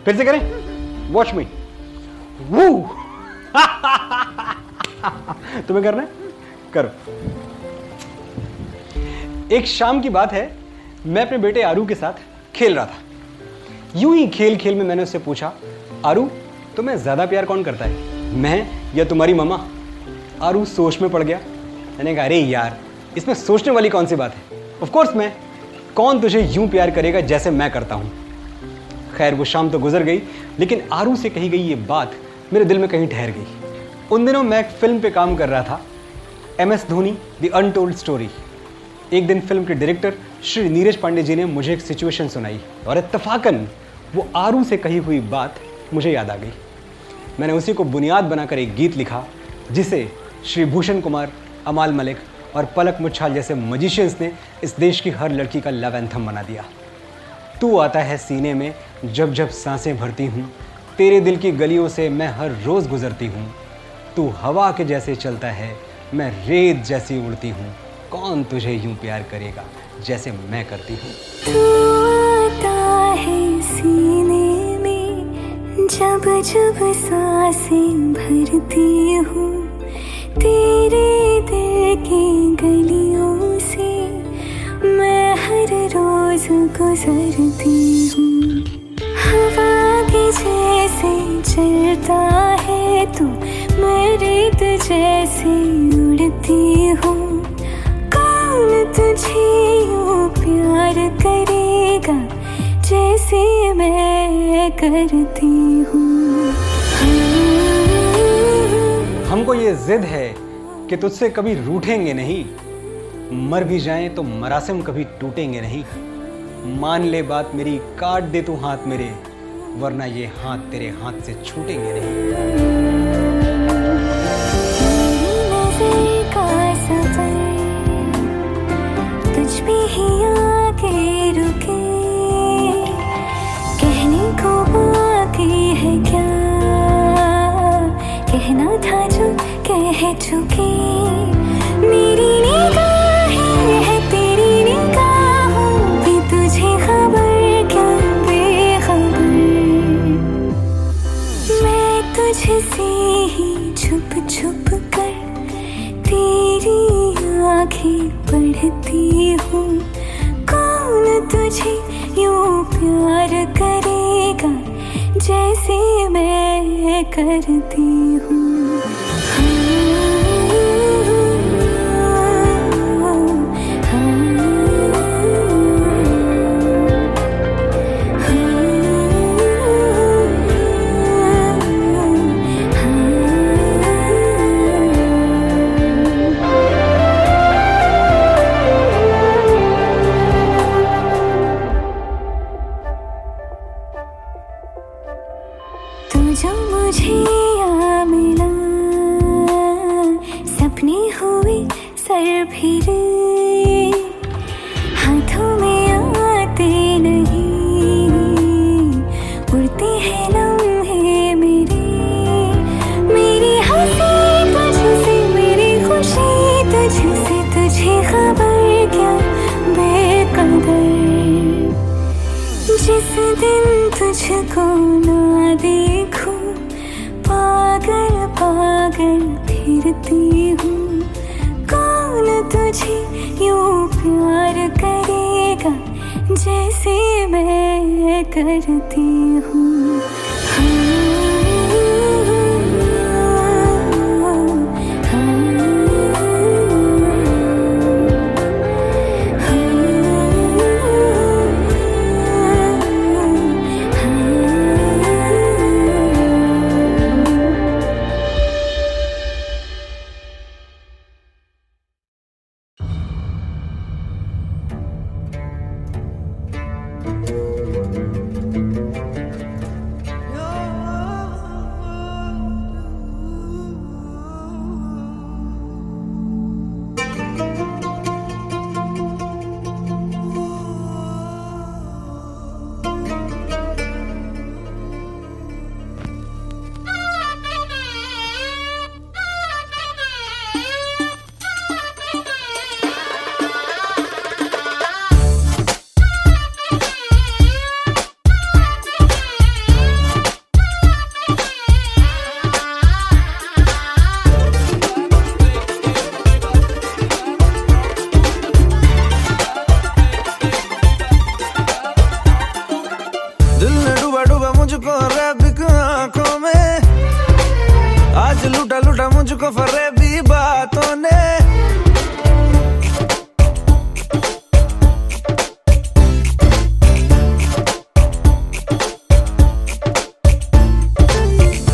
फिर से करें, वॉच मी। वू तुम्हें करना है, करो। एक शाम की बात है, मैं अपने बेटे आरू के साथ खेल रहा था। यूं ही खेल खेल में मैंने उससे पूछा, आरू तुम्हें ज्यादा प्यार कौन करता है, मैं या तुम्हारी मम्मा? आरू सोच में पड़ गया। मैंने कहा, अरे यार इसमें सोचने वाली कौन सी बात है, ऑफ कोर्स मैं। कौन तुझे यूं प्यार करेगा जैसे मैं करता हूं। खैर वो शाम तो गुजर गई, लेकिन आरू से कही गई ये बात मेरे दिल में कहीं ठहर गई। उन दिनों मैं एक फिल्म पे काम कर रहा था, MS Dhoni the untold story. एक दिन फिल्म के डायरेक्टर श्री नीरज पांडे जी ने मुझे एक सिचुएशन सुनाई और इत्तफाकन वो आरू से कही हुई बात मुझे याद आ गई। मैंने उसी को बुनियाद बनाकर एक गीत लिखा, जिसे श्री भूषण कुमार, अमाल मलिक और पलक मुच्छाल जैसे मजिशियंस ने इस देश की हर लड़की का लव एंथम बना दिया। तू आता है सीने में जब जब सांसें भरती हूँ, तेरे दिल की गलियों से मैं हर रोज़ गुजरती हूँ। तू हवा के जैसे चलता है, मैं रेत जैसी उड़ती हूँ। कौन तुझे यूं प्यार करेगा जैसे मैं करती हूँ। तू आता है सीने में जब जब सांसें भरती हूँ, तेरे दिल की गलियों से मैं हर रोज गुजरती हूँ। हवा के जैसे चलता है तू, मैं रेत जैसे उड़ती हूँ। कौन तुझे यूं प्यार करेगा जैसे मैं करती हूँ। हमको ये जिद है कि तुझसे कभी रूठेंगे नहीं, मर भी जाएं तो मरासिम कभी टूटेंगे नहीं। मान ले बात मेरी, काट दे तू हाथ मेरे, वरना ये हाथ तेरे हाथ से छूटेंगे नहीं। नज़र का सफर तुझ पे ही आके रुके, कहने को बाकी है क्या, कहना था जो कह चुके। मेरी निगाहें है तेरी निगाहों भी, तुझे खबर क्या बेखबर। मैं तुझसे ही छुप छुप कर तेरी आँखें पढ़ती हूँ। कौन तुझे यूं प्यार करेगा जैसे मैं करती हूँ। तू जो मुझे आ मिला, सपने हुए सर फिरे, हाथों में आते नहीं, उड़ते हैं लम्हे मेरे। मेरी हंसी तुझसे, मेरी खुशी तुझसे, तुझे खबर क्या बेकदर। जिस दिन तुझको ना देखूं, पागल पागल फिरती हूँ। कौन तुझे यूं प्यार करेगा जैसे मैं करती हूँ। अरेबिक आंखों में, आज लूटा लूटा मुझको फरेबी बातों ने।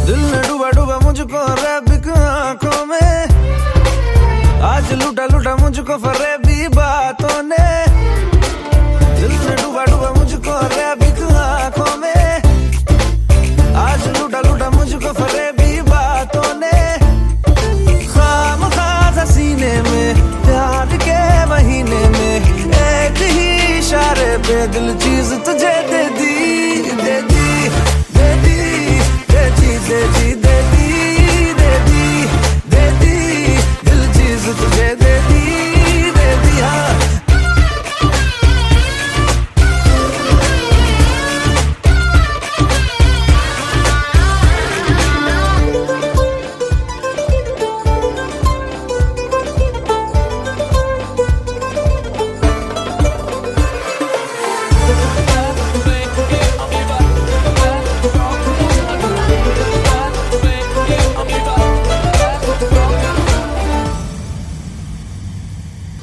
दिल ने डूबा डूबा मुझको अरेबिक आंखों में, आज लूटा लूटा मुझको फरेबी बातों ने। दिल ने डूबा डूबा मुझको अरेबिक आंखों में, आज लूटा लूटा मुझको फरेबी बातों ने। खाम खास सीने में प्यार के महीने में, एक ही इशारे पे दिल चीज तुझे दे दी, दे दी, दे दी, दे दी, दे दी, दे दी, दे दी, दे दी, दिल चीज तुझे दे दी, दे दी। हाँ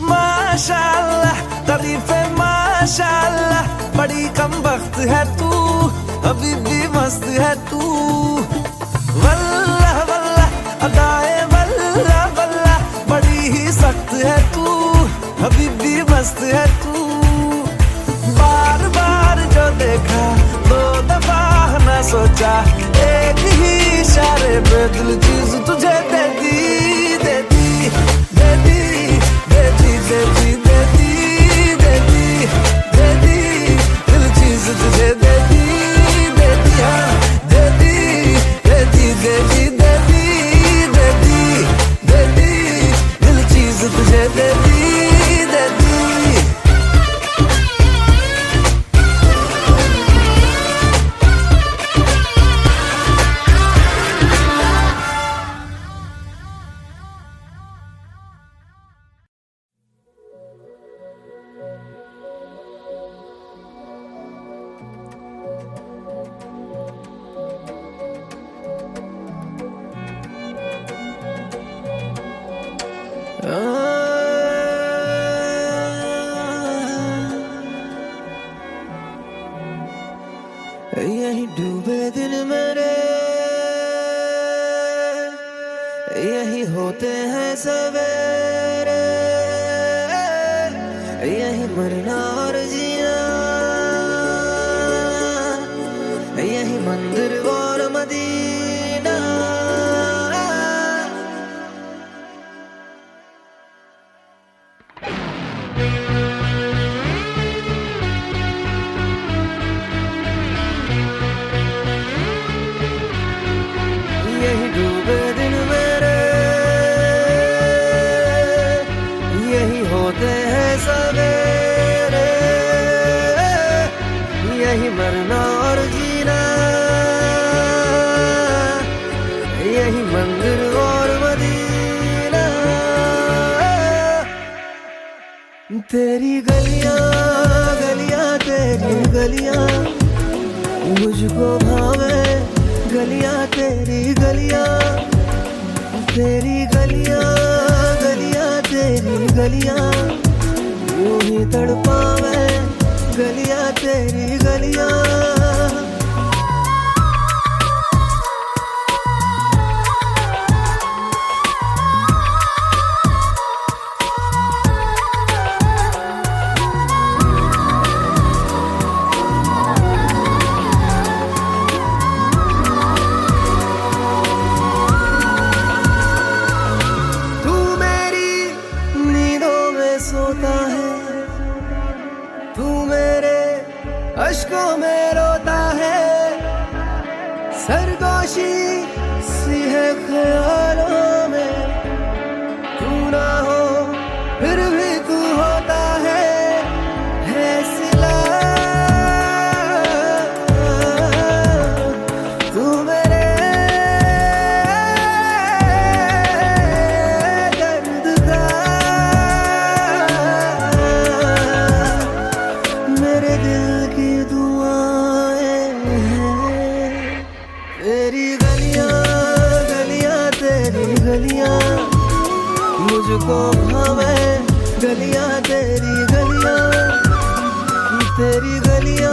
माशाअल्लाह, तारीफे माशाअल्लाह, बड़ी कम वक्त है तू, अभी भी मस्त है तू। वल्लाह वल्लाह, अदाए वल्लाह वल्लाह, बड़ी ही सख्त है तू, अभी भी मस्त है तू। बार बार जो देखा, दो दफा न सोचा, एक ही इशारे पे दिल चीज तुझे दे दी, दे दी, दे दी, दे दी, दे दी, दे दी, दे दी, दे दी, दिल चीज तुझे दे दी, दे दी। हाँ दे दी, दे दी, दे दी, दे दी, दे दी, दे दी, दिल चीज तुझे दे दी, दे दी। यही डूबे दिन मेरे, यही होते हैं सवेरे, यही मरना और जीना, यही मंदिर और मदीना। यही डूबे दिन मेरे, यही होते हैं सवेरे, यही मरना और जीना, यही मंदिर और मदीना। तेरी गलियां गलियां, तेरी गलियां मुझको भावे, गलियां तेरी गलियां, तेरी गलियां गलियां, तेरी गलियां यूं ही तड़पावे, गलियां तेरी गलियां। अश्कों में रोता है, सरगोशी सी है ख्यालों में, तू ना हो फिर भी तू होता है सिला। तू मेरे दर्द का, मेरे दिल की दुआएं हैं। तेरी गलियां गलियां तेरी गलियां मुझको भावे, गलियां तेरी गलियां, तेरी गलियां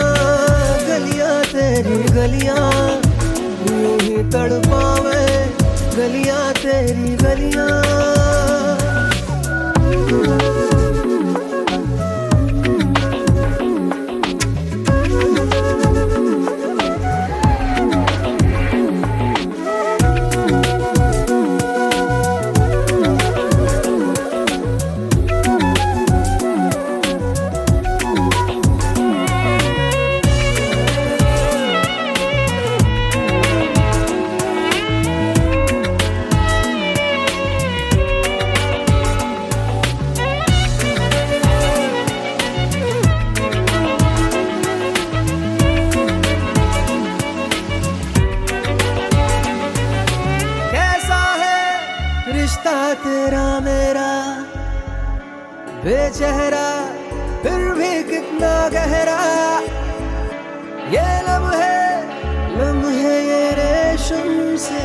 गलियां तेरी गलियां यूं ही तड़पावे, गलियां तेरी गलियां। रिश्ता तेरा मेरा बेचेहरा फिर भी कितना गहरा, ये लम्हे ये रेशम से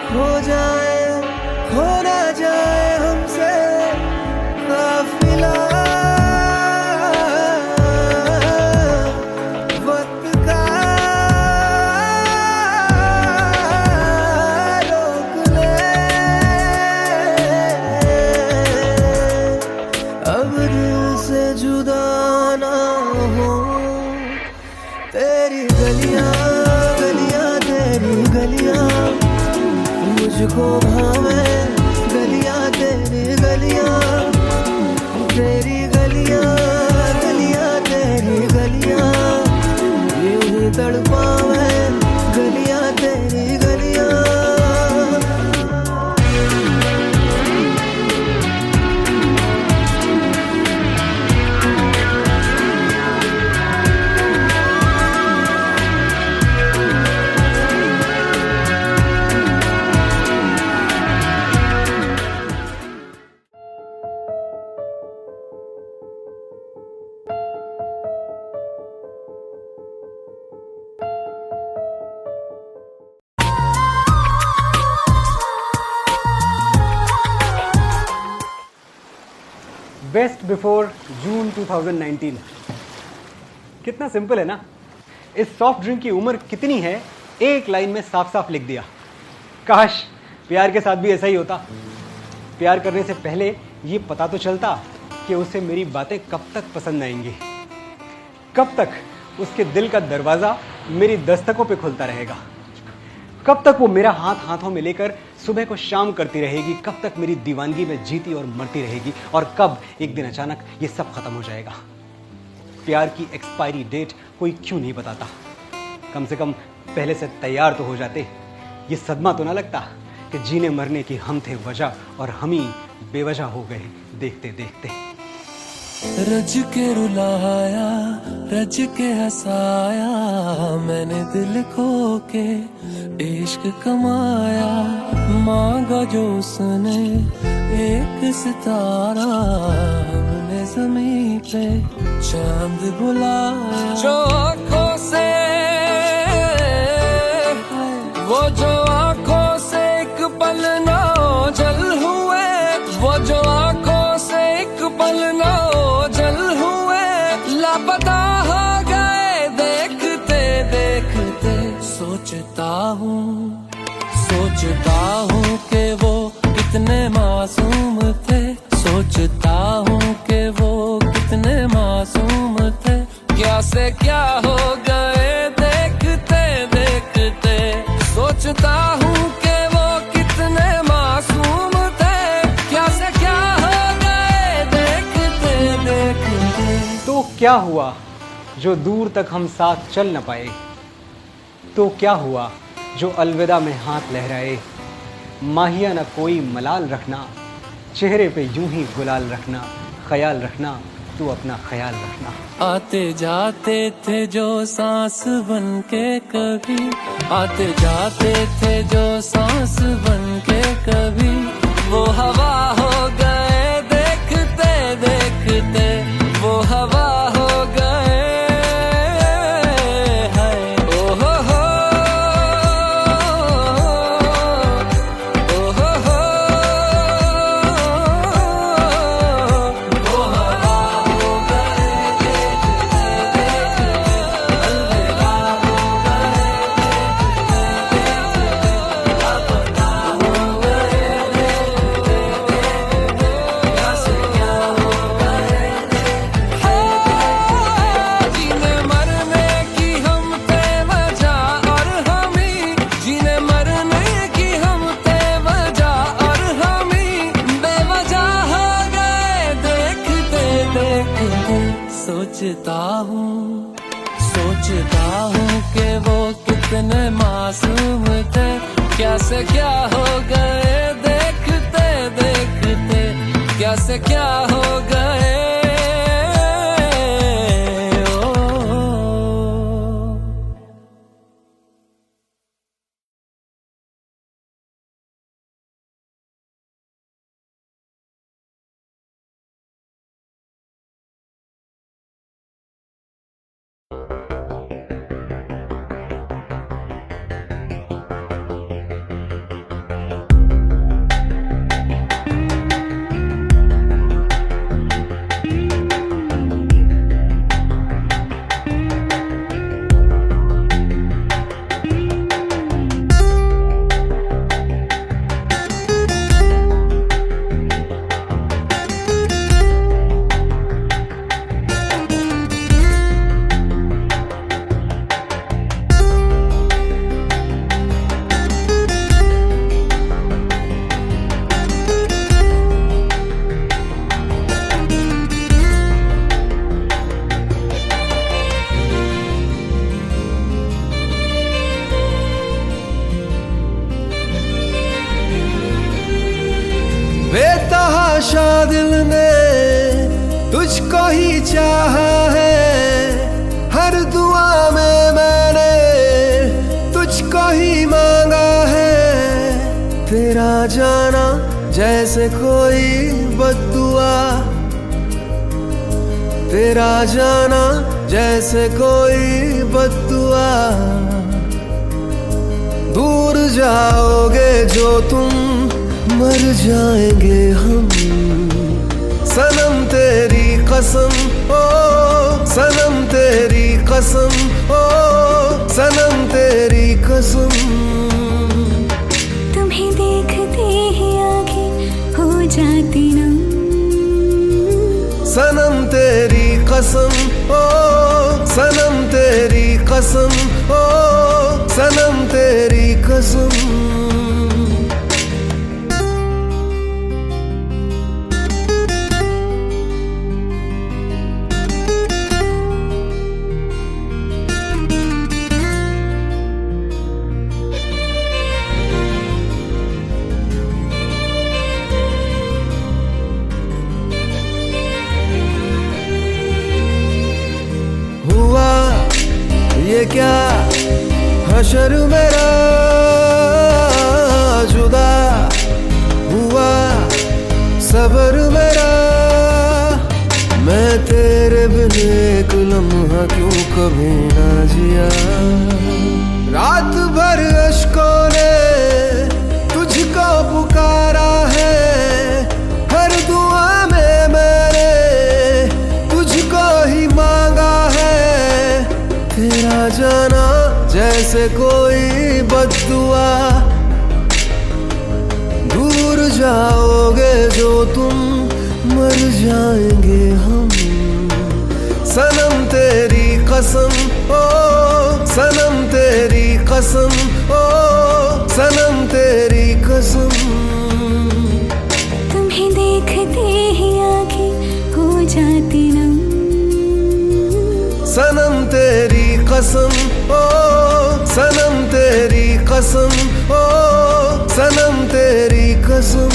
खो जाए, खो ना जाए हमसे काफिला वक्त का रोक ले, अब दिल से जुदा ना हो। तेरी गलियां गलियां तेरी गलियां मुझको भावे, गलियां तेरी गलियां, तेरी गलियां गलियां तेरी गलियां यूं ही तड़पावे, गलियां तेरी गलियां। बेस्ट बिफोर जून 2019। कितना सिंपल है ना। इस सॉफ्ट ड्रिंक की उम्र कितनी है एक लाइन में साफ साफ लिख दिया। काश प्यार के साथ भी ऐसा ही होता। प्यार करने से पहले ये पता तो चलता कि उसे मेरी बातें कब तक पसंद आएंगी, कब तक उसके दिल का दरवाज़ा मेरी दस्तकों पे खुलता रहेगा, कब तक वो मेरा हाथ हाथों में लेकर सुबह को शाम करती रहेगी, कब तक मेरी दीवानगी में जीती और मरती रहेगी, और कब एक दिन अचानक ये सब खत्म हो जाएगा। प्यार की एक्सपायरी डेट कोई क्यों नहीं बताता। कम से कम पहले से तैयार तो हो जाते। ये सदमा तो ना लगता कि जीने मरने की हम थे वजह और हम ही बेवजह हो गए देखते देखते। रज के रुलाया, रज के हंसाया, मैंने दिल खो के इश्क कमाया। मांगा जो उसने एक सितारा, हमने ज़मीं पे चांद बुलाया। जो आँखों से, वो जो आँखों से एक पल ना ओझल हुए, वो जो आँखों से एक पल ना ओझल हुए, लापता हो गए देखते देखते। सोचता हूँ कि वो कितने मासूम थे, सोचता हूँ कि वो कितने मासूम थे। क्या से क्या हो गए देखते देखते। सोचता हूँ कि वो कितने मासूम थे, क्या से क्या हो गए देखते देखते। तो क्या हुआ जो दूर तक हम साथ चल न पाए, तो क्या हुआ जो अलविदा में हाथ लहराए। माहिया न कोई मलाल रखना, चेहरे पे यूं ही गुलाल रखना, ख्याल रखना तू अपना ख्याल रखना। आते जाते थे जो सांस बन के कभी, आते जाते थे जो सांस बन के कभी, वो हवा हो गए देखते देखते, वो हवा हो गए। है ओ हो सोचता हूँ कि वो कितने मासूम थे, क्या से क्या हो गए देखते देखते, क्या से क्या हो गए। बेतहाशा दिल ने तुझको ही चाहा है, हर दुआ में मैंने तुझको ही मांगा है। तेरा जाना जैसे कोई बद्दुआ, तेरा जाना जैसे कोई बद्दुआ। दूर जाओगे जो तुम, मर जाएंगे हम। सनम तेरी कसम ओ सनम तेरी कसम ओ सनम तेरी कसम। तुम्हें देखते ही आंखें हो जाती नम। सनम तेरी कसम ओ सनम तेरी कसम ओ सनम तेरी कसम। ये क्या हशर मेरा जुदा हुआ सबर मेरा। मैं तेरे बिन एक लम्हा क्यों कभी ना जिया। रात भर अश्कों ने तुझको पुकारा है, हर दुआ में मैंने तुझको ही मांगा है। तेरा जाना जैसे कोई बद्दुआ, दूर जाओगे जो तुम, मर जाएंगे हम। सनम तेरी कसम ओ सनम तेरी कसम ओ सनम तेरी कसम। तुम्हें देखते ही आंखें हो जाती नम। सनम तेरी कसम ओ सनम तेरी कसम ओ सनम तेरी कसम।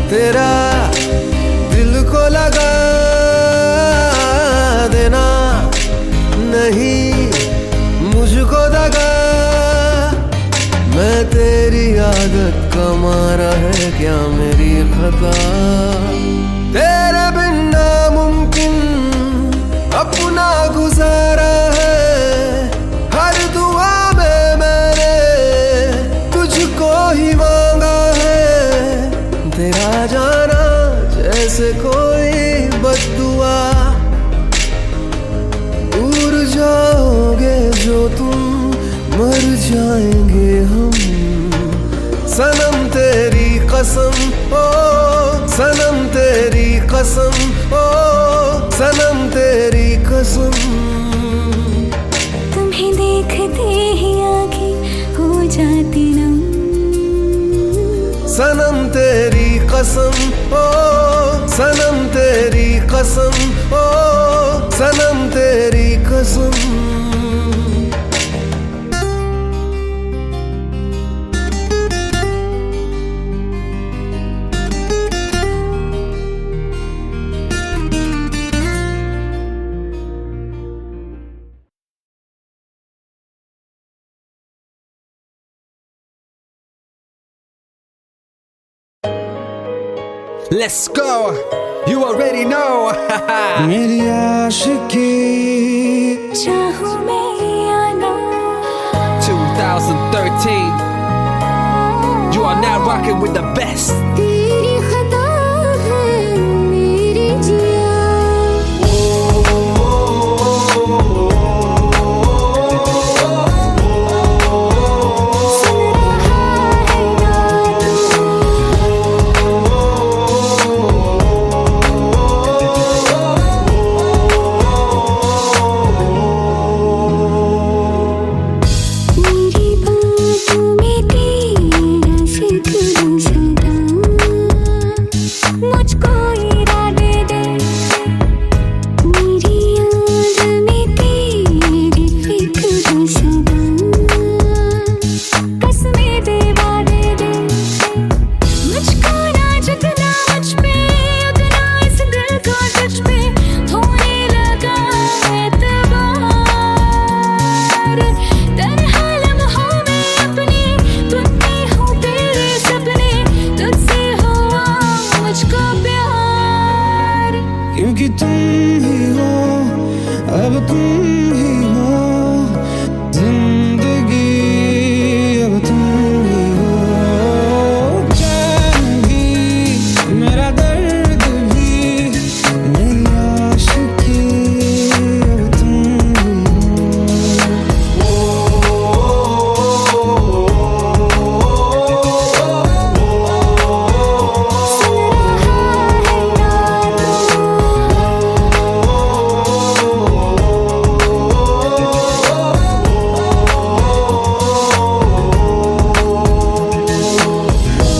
तेरा दिल को लगा देना, नहीं मुझको दगा। मैं तेरी आदत का मारा है क्या मेरी खता। तेरे बिन नामुमकिन अपना गुजारा है, हर दुआ में मैंने तुझको ही मांगा है। तेरा जाना जैसे कोई बद्दुआ, दूर जा जाएंगे हम। सनम तेरी कसम ओ सनम तेरी कसम ओ सनम तेरी कसम। तुम्हें देखते ही आंखें हो जाती नम। सनम तेरी कसम ओ सनम तेरी कसम ओ सनम तेरी कसम। Let's go. You already know. मेरी आशिकी चाहूं मैं या ना 2013. You are now rocking with the best. तेरी खता है मेरी जिया। क्योंकि तुम ही हो अब तुम ही हो जिंदगी अब तुम ही हो। चैन भी मेरा दर्द भी मेरी आशिकी अब तुम ही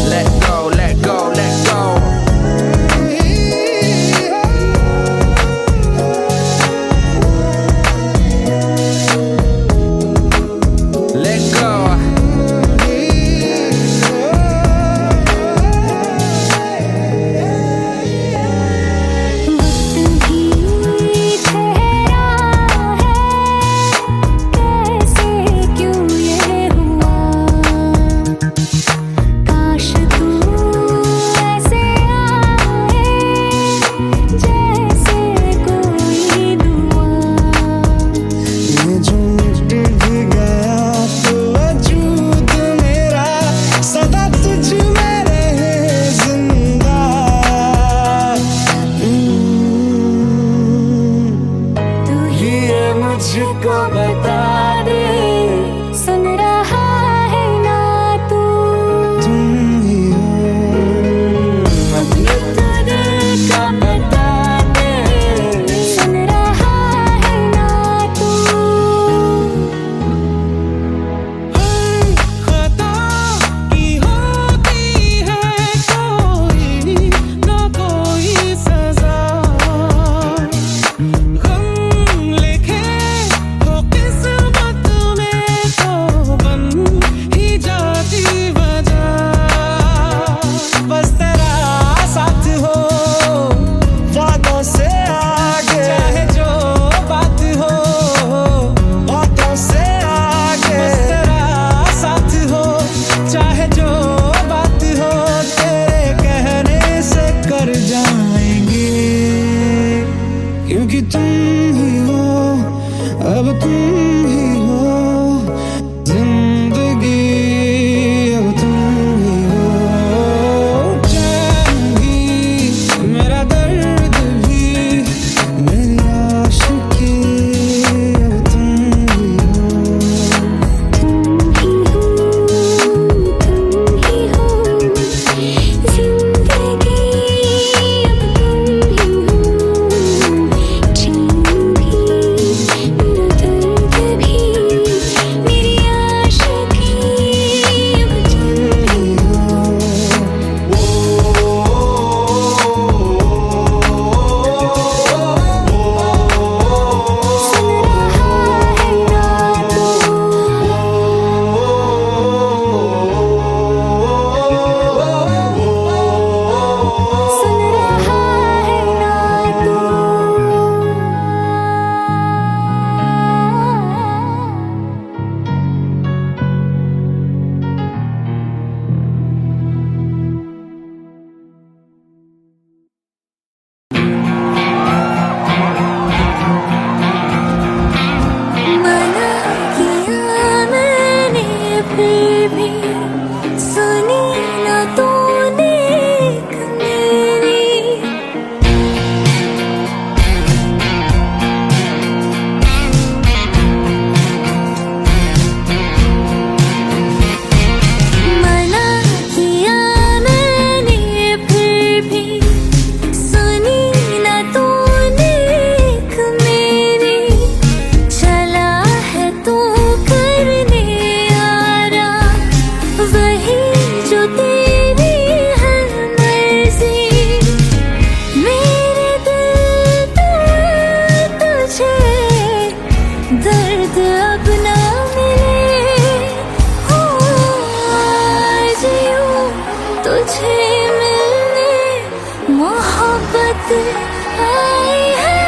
Let go, let go, let go. Let go. वक्त भी ठहरा है कैसे क्यों ये हुआ। काश तू ऐसे आए जैसे कोई दुआ। ये जो मिट भी गया तो वजूद मेरा सदा तुझ में रहे जिंदा। तू ही ये मुझको बता दे सुन रहा है ना तू। तुम ही हो ये तो दिल का बता दे सुन रहा है ना तू। खता की होती है कोई ना कोई सजा। गम लिखे हो किस तुझे मिलने मोहब्बत आई है,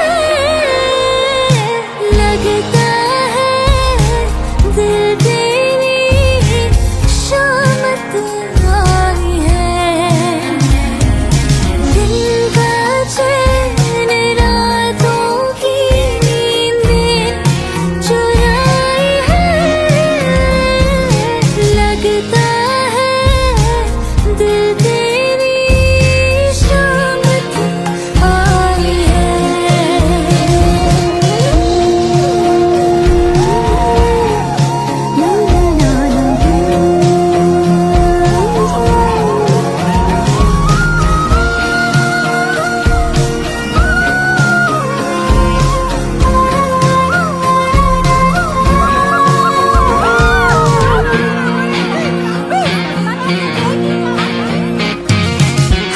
लगता है दिल तेरी शामत आई है, दिल का चैन रातों की नींदें चुराई है, लगता है दिल तेरी शामत आई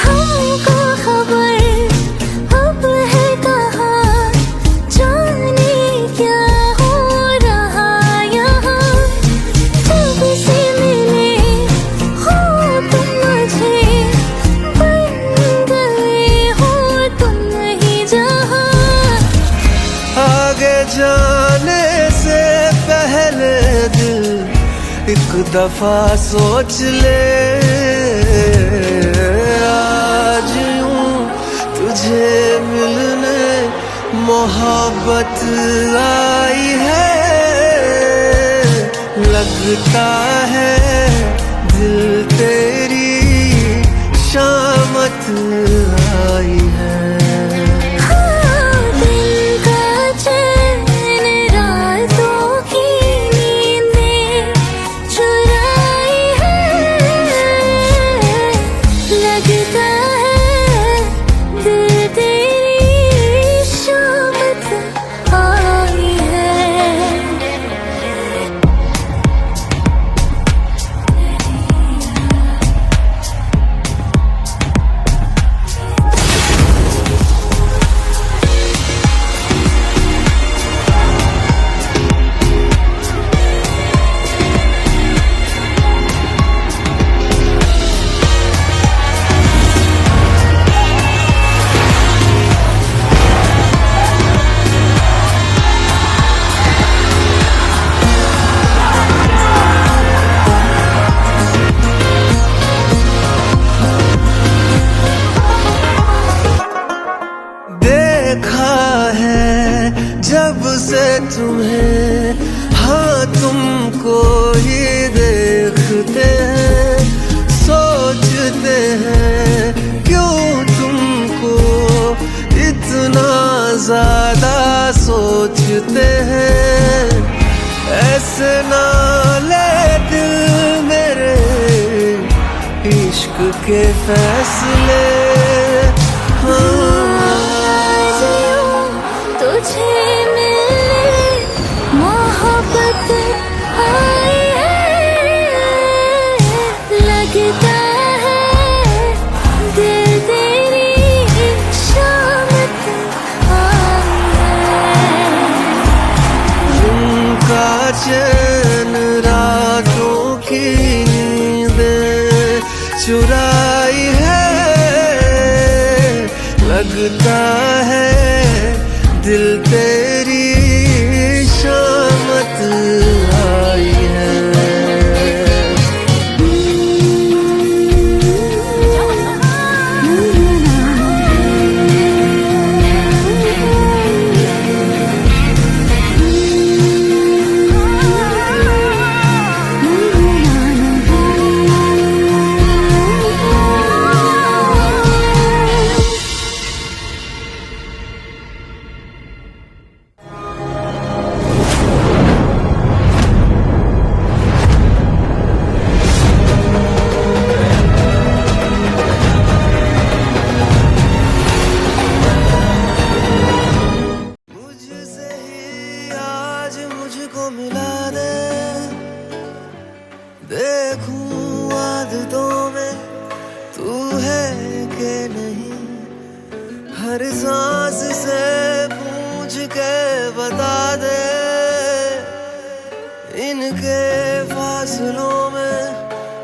हमको खबर अब है कहाँ, जाने क्या हो रहा यहाँ, जब से मिले हो तुम मुझे, बन गए हो तुम नहीं जहाँ। आगे जाने से पहले दिल एक दफा सोच ले, आज यूं तुझे मिलने मोहब्बत आई है, लगता है दिल तेरी शामत आई है। दिल का चैन रातों की नींदें चुराई है, लगता है दिल तेरी शामत आई है। देखा है जब से तुम्हें, हाँ तुमको ही देखते हैं, सोचते हैं क्यों तुमको इतना ज्यादा सोचते हैं, ऐसे ना ले दिल मेरे इश्क के फैसले। आज यूं तुझे मिलने मोहब्बत आई है, लगता है दिल तेरी शामत आई है। उनका चैन रातों की नींदें चुराई है, लगता है दिल तेरी शामत आई है। हर सांस से पूछ के बता दे, इनके फासलों में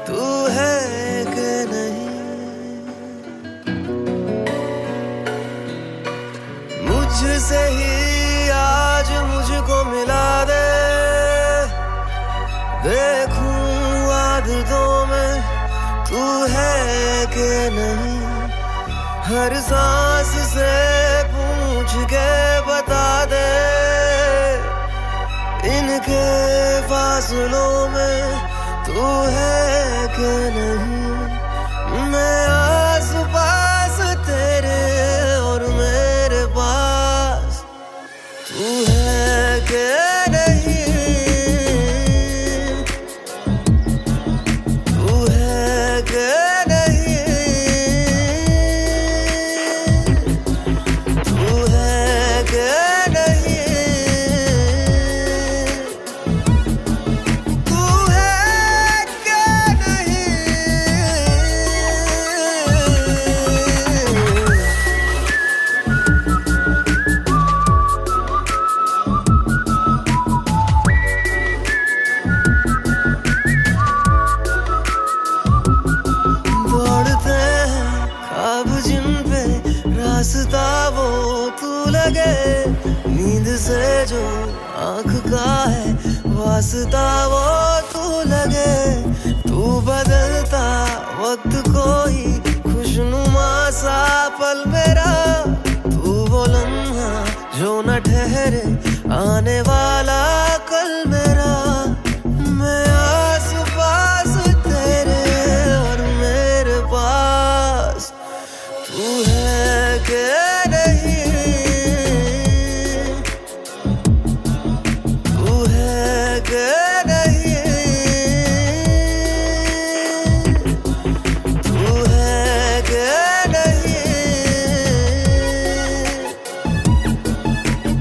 तू है कि नहीं। से ही आज मुझको मिला दे, देखूं आदतों में तू है कि नहीं, हर सांस से पूछ के बता दे, इनके फासलों में तू है कि नहीं, मैं आस पास तेरे और मेरे पास तू है कि नहीं, तू है कि नहीं, तू है कि नहीं, तू है कि नहीं। दौड़ते हैं ख्वाब जिन पे रास्ता वो तू लगे, नींद से जो आँख का है वास्ता वो तू लगे, तू बदलता वक्त कोई खुशनुमा सा पल मेरा, तू वो लम्हा जो न ठहरे आने वाला कल मेरा, मैं आस पास तेरे और मेरे पास तू है कि नहीं, तू है कि नहीं, तू है कि नहीं,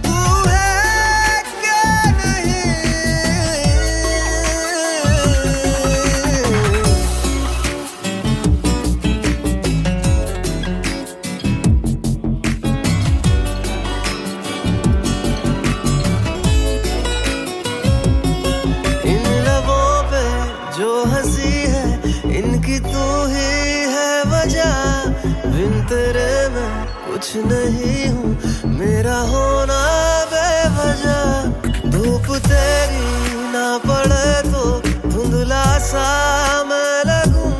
तू है कि नहीं। इन लबों पे जो हंसी है इनकी तू ही है वजह, बिन तेरे मैं कुछ नहीं हूँ, मेरा होना बेवजह, धूप तेरी ना पड़े तो धुंधला सा मैं लगूं,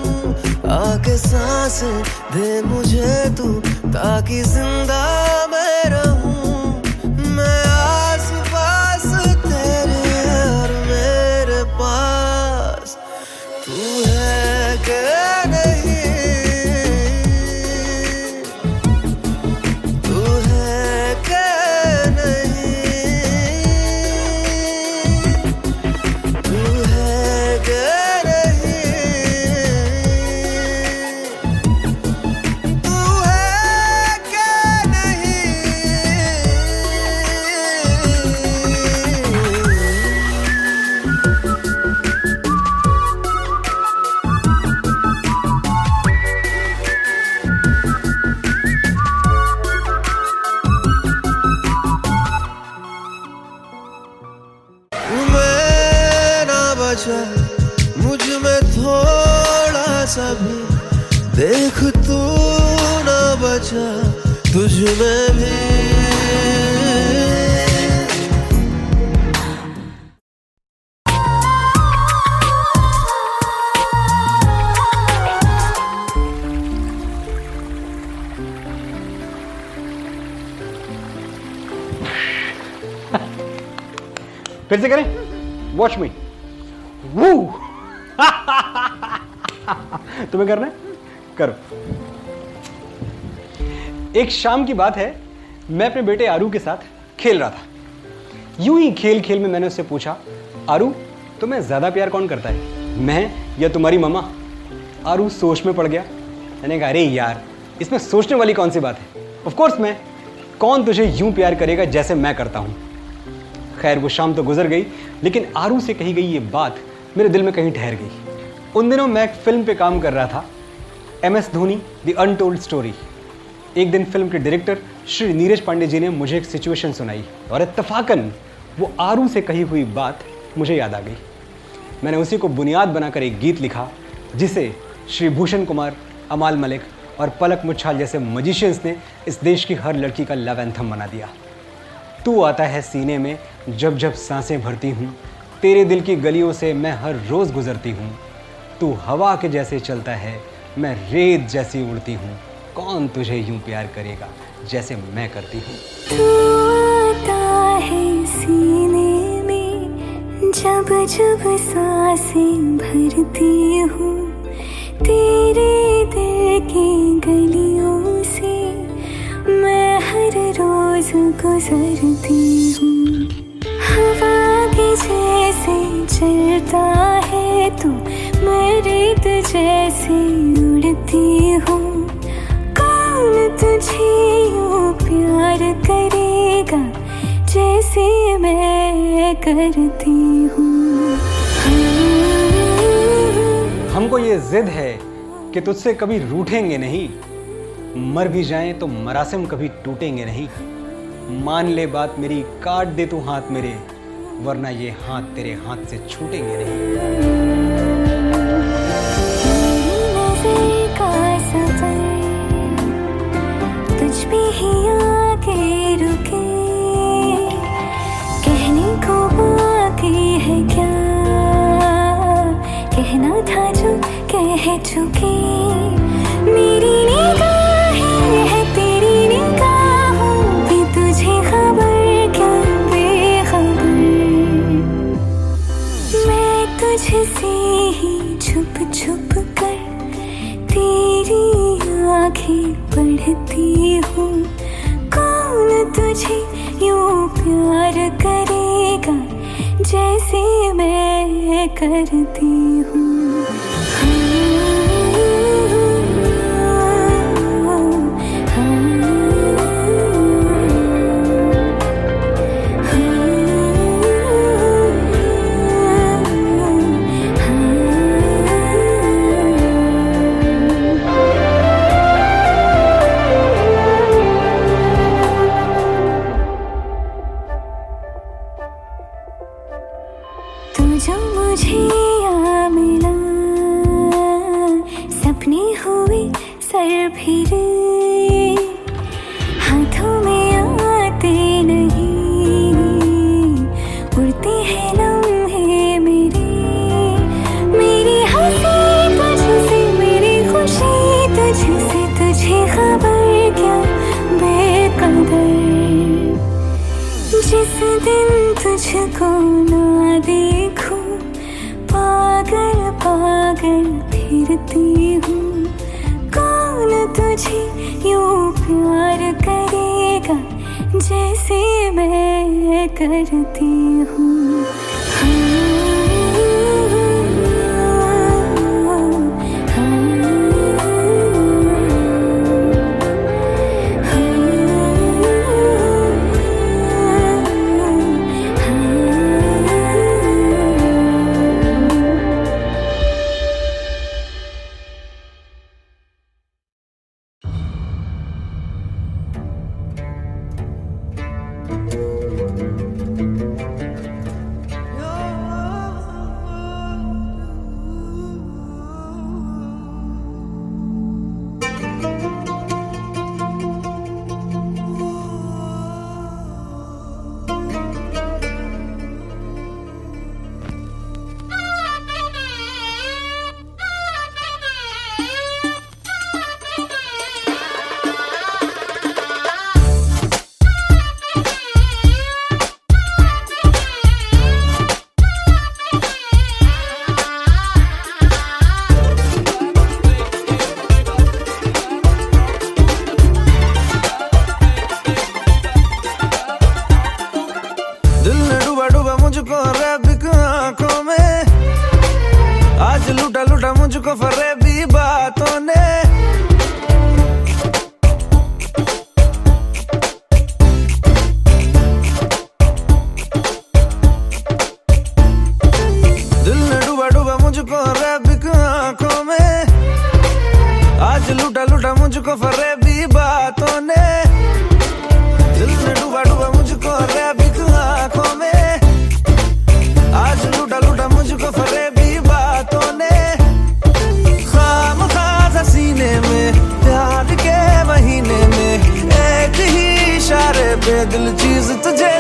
आके सांसें दे मुझे तू ताकि जिंदा मैं रहूं, मैं आस पास तेरे और मेरे पास तू है कि नहीं, तू है कि नहीं, तू है कि नहीं, तू है कि नहीं। मैं ना बचा मुझ में थोड़ा सा भी, देख तू ना बचा तुझ में भी। फिर से करें, वॉच मी। वू तुम्हें करना है, करो। एक शाम की बात है, मैं अपने बेटे आरू के साथ खेल रहा था। यूं ही खेल खेल में मैंने उससे पूछा, आरू तुम्हें ज्यादा प्यार कौन करता है, मैं या तुम्हारी मम्मा? आरू सोच में पड़ गया। मैंने कहा, अरे यार इसमें सोचने वाली कौन सी बात है, ऑफ कोर्स मैं, कौन तुझे यूं प्यार करेगा जैसे मैं करता हूं। खैर वो शाम तो गुजर गई, लेकिन आरू से कही गई ये बात मेरे दिल में कहीं ठहर गई। उन दिनों मैं एक फिल्म पे काम कर रहा था, MS Dhoni the untold story. एक दिन फिल्म के डायरेक्टर श्री नीरज पांडे जी ने मुझे एक सिचुएशन सुनाई और इत्तफाकन वो आरू से कही हुई बात मुझे याद आ गई। मैंने उसी को बुनियाद बनाकर एक गीत लिखा, जिसे श्री भूषण कुमार, अमाल मलिक और पलक मुच्छाल जैसे मजिशियंस ने इस देश की हर लड़की का लव एंथम बना दिया। तू आता है सीने में जब जब सांसें भरती हूँ, तेरे दिल की गलियों से मैं हर रोज़ गुजरती हूँ। तू हवा के जैसे चलता है, मैं रेत जैसी उड़ती हूँ। कौन तुझे यूं प्यार करेगा जैसे मैं करती हूँ। तू आता है सीने में जब जब सांसें भरती हूँ, तेरे दिल की गलियों से मैं हर रोज गुजरती हूँ। हवा के जैसे चलता है तू, मैं रेत जैसे उड़ती हूँ। कौन तुझे यूं प्यार करेगा जैसे मैं करती हूँ। हमको ये जिद है कि तुझसे कभी रूठेंगे नहीं, मर भी जाएं तो मरासिम कभी टूटेंगे नहीं। मान ले बात मेरी, काट दे तू हाथ मेरे, वरना ये हाथ तेरे हाथ से छूटेंगे नहीं। नज़र का सफर तुझ पे ही आके रुके, कहने को बाकी है क्या, कहना था जो कह चुके। मेरी निगाहें है तेरी निगाहों की, तुझे खबर क्या बेखबर। मैं तुझसे ही छुप छुप कर तेरी आँखें पढ़ती हूँ। कौन तुझे यूं प्यार करेगा जैसे मैं करती हूँ। तू जो मुझे आ मिला, सपने हुए सर फिरे, हाथों में आते नहीं, उड़ते हैं लम्हे मेरे। मेरी हंसी तुझसे, मेरी खुशी तुझसे, तुझे खबर क्या बेकदर। जिस दिन तुझको ना देखूं, पागल पागल फिरती हूँ। कौन तुझे यूं प्यार करेगा जैसे मैं करती हूँ। मुझको रैबिक आंखों में, आज लूटा लूटा मुझको फरेबी बातों ने। दिल ने डूबा डूबा मुझको रैबिक आंखों में, आज लूटा लूटा मुझको फरेबी बातों ने। दिल ने डूबा डूबा मुझको रैबिक आंखों में, आज लूटा लूटा मुझको फरेबी बातों ने। खामखा सीने में प्यार के महीने में, एक ही इशारे पे दिल चीज तुझे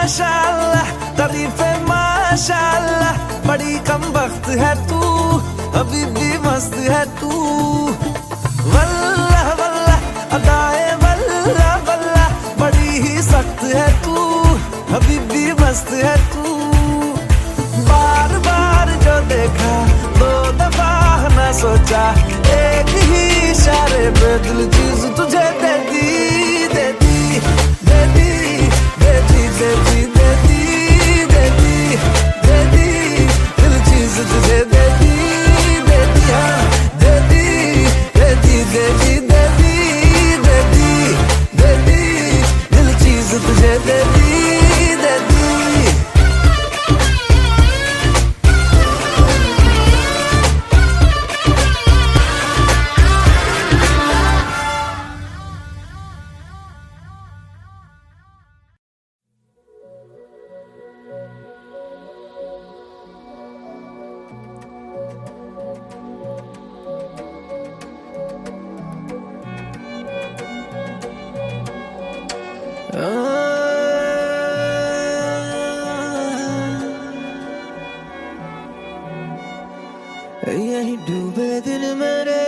माशाल्लाह तारीफे माशाल्लाह, बड़ी कम वक्त है तू, अभी भी मस्त है तू। वल्लाह वल्लाह अदाए वल्लाह वल्लाह, बड़ी ही सख्त है तू, अभी भी मस्त है तू। बार बार जो देखा 2 दफा न सोचा, एक ही इशारे पे दिल चीज तुझे दे दी, दे दी, दे दी, दे दी, दे दी, दे दी, दे दी, दे दी, दिल चीज तुझे दे दी, दे दी, हाँ दे दी, दे दी, दे दी, दे दी, दे दी, दे दी, दिल चीज तुझे दे दी, दे दी। यही डूबे दिन मेरे,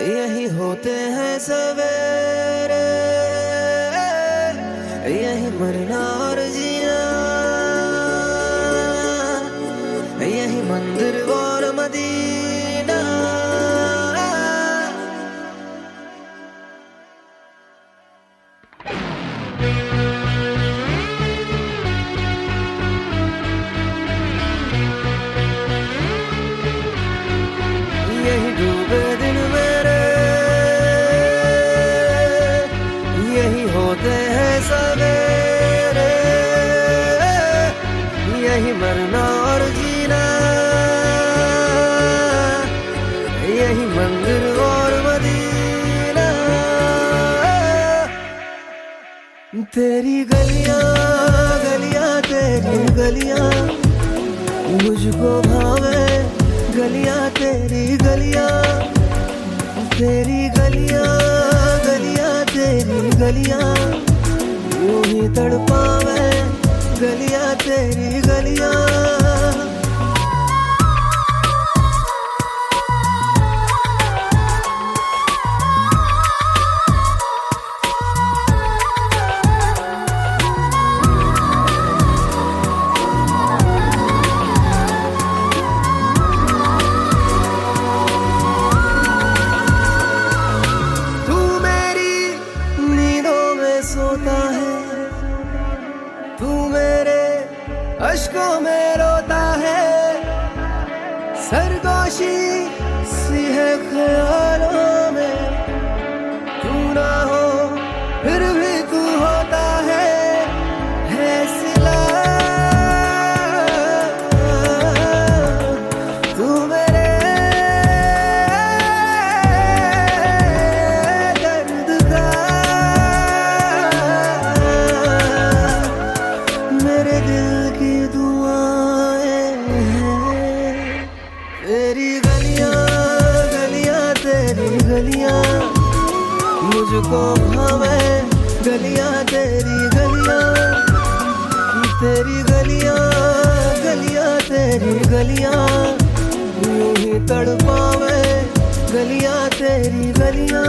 यही होते हैं सवेरे, यही मरना और जीना, यही मंदिर और मदीना। यही डूबे दिन मेरे, यही होते हैं सवेरे, यही मरना और जीना, यही मंदिर और मदीना। तेरी गलियां गलियां तेरी गलियां मुझको भावे, गलियां तेरी गलियां, तेरी गलियां गलियां तेरी गलियां यूं ही तड़पावे, गलियां तेरी गलियां। अश्कों में रोता है, सरगोशी सी है ख्यालों में, तू ना हो फिर भी तू होता है सिला। तू मेरे दर्द का, मेरे दिल की दुआएं हैं। तेरी गलियां गलियां तेरी गलियां मुझको भावे, गलियां तेरी गलियां, तेरी गलियां गलियां तेरी गलियां यूं ही तड़पावे, गलियां तेरी गलियां।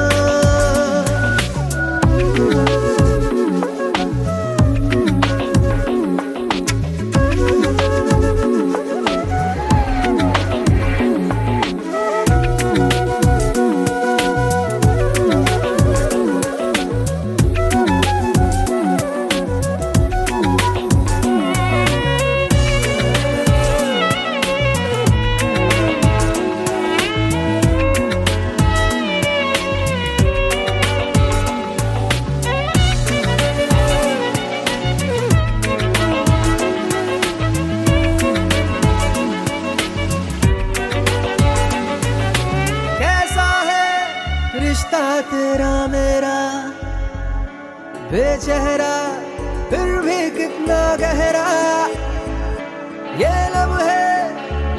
रिश्ता तेरा मेरा बेचेहरा फिर भी कितना गहरा, ये लम्हे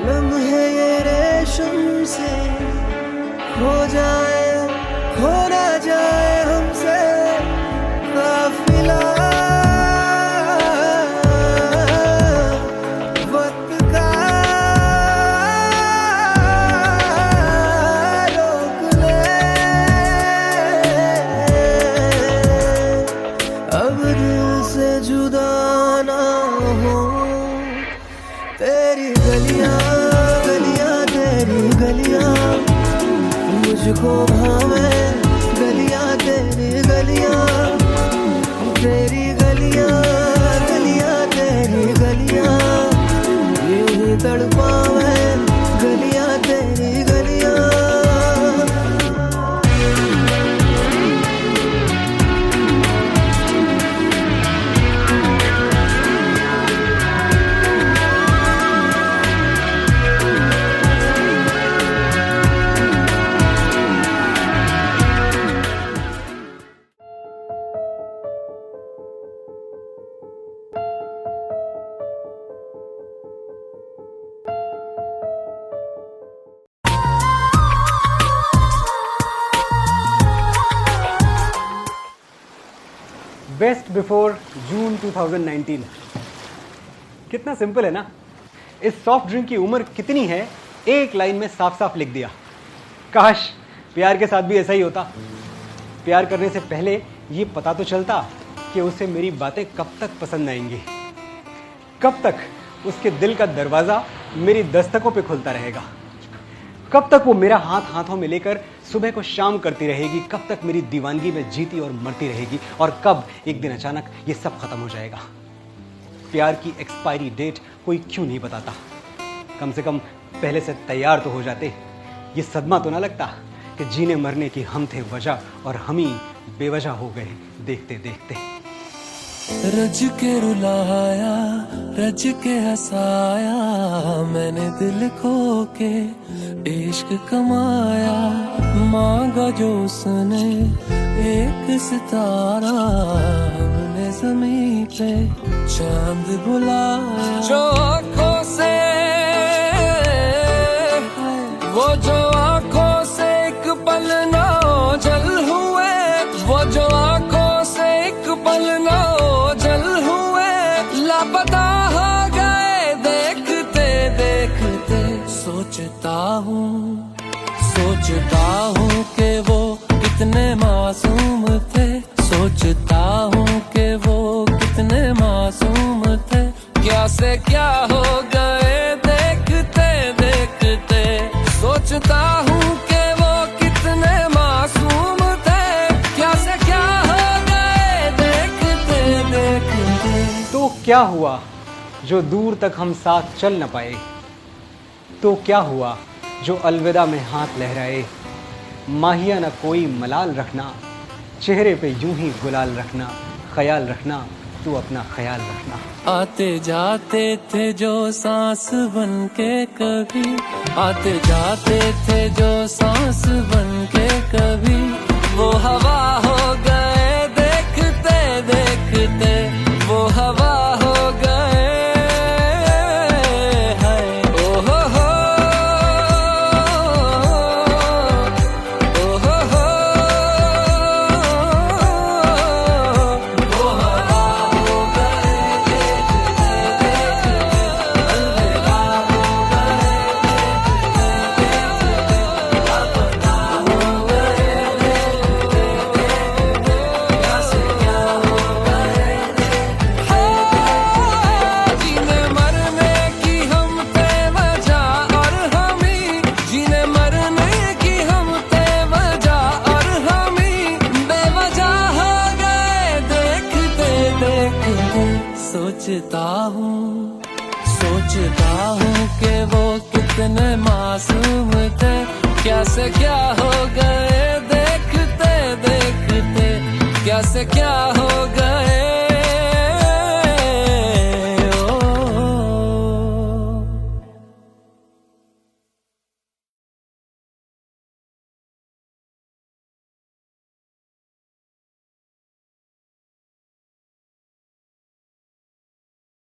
लम्हे ये रेशम से खो जाए, खो ना जाए हमसे काफिला। बेस्ट बिफोर जून 2019। कितना सिंपल है ना। इस सॉफ्ट ड्रिंक की उम्र कितनी है एक लाइन में साफ साफ लिख दिया। काश प्यार के साथ भी ऐसा ही होता। प्यार करने से पहले ये पता तो चलता कि उसे मेरी बातें कब तक पसंद आएंगी, कब तक उसके दिल का दरवाज़ा मेरी दस्तकों पे खुलता रहेगा, कब तक वो मेरा हाथ हाथों में लेकर सुबह को शाम करती रहेगी, कब तक मेरी दीवानगी में जीती और मरती रहेगी, और कब एक दिन अचानक ये सब खत्म हो जाएगा। प्यार की एक्सपायरी डेट कोई क्यों नहीं बताता। कम से कम पहले से तैयार तो हो जाते। ये सदमा तो ना लगता कि जीने मरने की हम थे वजह और हम ही बेवजह हो गए देखते देखते। रज के रुलाया, रज के हंसाया, मैंने दिल खो के इश्क कमाया। मांगा जो उसने एक सितारा, हमने जमीन पे चांद बुलाया। जो आँखों से, वो जो आँखों से एक पल ना ओझल हुए, वो जो आँखों से एक पल ना ओझल हुए, लापता हो गए देखते देखते। सोचता हूँ कि वो कितने मासूम थे, सोचता हूँ कि वो कितने मासूम थे। क्या से क्या हो गए देखते देखते। सोचता हूँ कि वो कितने मासूम थे, क्या से क्या हो गए देखते देखते। तो क्या हुआ जो दूर तक हम साथ चल न पाए? तो क्या हुआ जो अलविदा में हाथ लहराए? माहिया न कोई मलाल रखना, चेहरे पे यूं ही गुलाल रखना, ख्याल रखना, तू अपना ख्याल रखना। आते जाते थे जो सांस बन के कभी, आते जाते थे जो सांस बन के कभी, वो हवा हो गए देखते देखते, वो हवा हो गए। सोचता हूँ कि वो कितने मासूम थे, क्या से क्या हो गए देखते देखते, क्या से क्या हो गए।